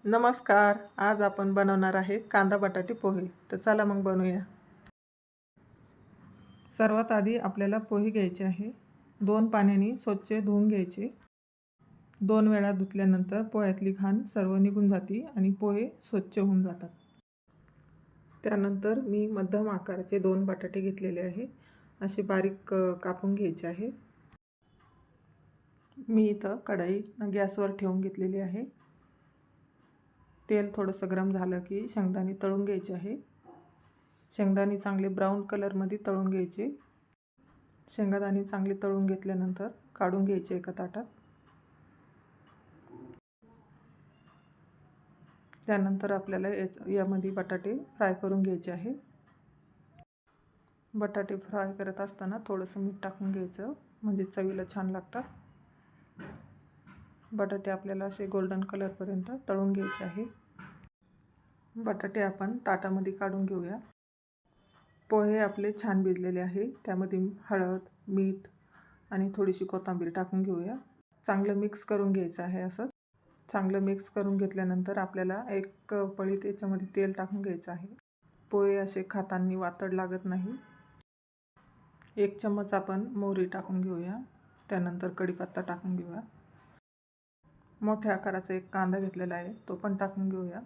नमस्कार. आज आपण बनवणार आहे कांदा बटाटे पोहे. तर चला मग बनवूया. सर्वात आधी आपल्याला पोहे घ्यायचे आहे. 2 पाण्याने स्वच्छ धुवून घ्यायचे. 2 वेळा धुतल्यानंतर पोह्यातली घाण सर्व निघून जाते आणि पोहे स्वच्छ होऊन जातात. त्यानंतर मी मध्यम आकाराचे 2 बटाटे घेतलेले आहे. असे बारीक कापून घ्यायचे आहे. मी इथं कढई गॅसवर ठेवून घेतलेली आहे. तेल थोडंसं गरम झालं की शेंगदाणे तळून घ्यायचे आहे. शेंगदाणे चांगले ब्राऊन कलरमध्ये तळून घ्यायचे. शेंगदाणे चांगले तळून घेतल्यानंतर काढून घ्यायचे एका ताटात. त्यानंतर आपल्याला यामध्ये बटाटे फ्राय करून घ्यायचे आहे. बटाटे फ्राय करत असताना थोडंसं मीठ टाकून घ्यायचं, म्हणजे चवीला छान लागतात. बटाटे आपल्याला असे गोल्डन कलरपर्यंत तळून घ्यायचे आहे. बटाटे आपण ताटामध्ये काढून घेऊया. पोहे आपले छान भिजलेले आहे. त्यामध्ये हळद, मीठ आणि थोडीशी कोथिंबीर टाकून घेऊया. चांगलं मिक्स करून घ्यायचं आहे. असं चांगलं मिक्स करून घेतल्यानंतर आपल्याला एक पळी त्याच्यामध्ये तेल टाकून घ्यायचं आहे. पोहे असे खाताना वातड लागत नाही. 1 चम्मच आपण मोहरी टाकून घेऊया. त्यानंतर कढीपत्ता टाकून घेऊया. मोठ्या आकाराचा एक कांदा घेतलेला आहे, तो पण टाकून घेऊया.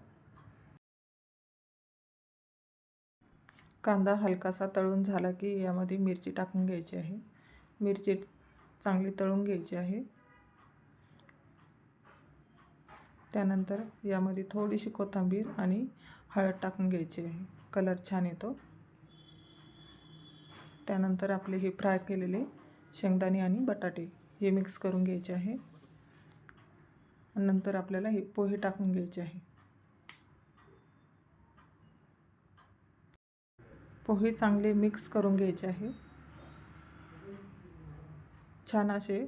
कांदा हलकासा तळून झाला की यामध्ये मिरची टाकून घ्यायची आहे. मिरची चांगली तळून घ्यायची आहे. त्यानंतर यामध्ये थोडीशी कोथिंबीर आणि हळद टाकून घ्यायची आहे. कलर छान येतो. त्यानंतर आपले हे फ्राय केलेले शेंगदाणे आणि बटाटे हे मिक्स करून घ्यायचे आहे. नंतर आपल्याला हे पोहे टाकून घ्यायचे आहे. पोहे चांगले मिक्स करून घ्यायचे आहे. छान असे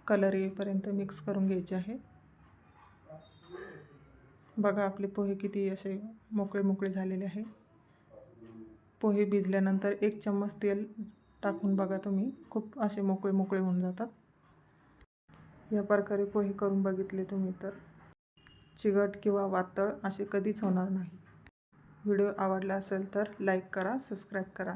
कलर येईपर्यंत मिक्स करून घ्यायचे आहे. बघा आपले पोहे किती असे मोकळे मोकळे झालेले आहे. पोहे भिजल्यानंतर 1 चम्मच तेल टाकून बघा तुम्ही, खूप असे मोकळे मोकळे होऊन जातात. या प्रकारे पोहे करून बघितले तुम्ही तर चिकट किंवा वातळ असे कधीच होणार नाही. व्हिडिओ आवडला असेल तर लाईक करा, सबस्क्राईब करा.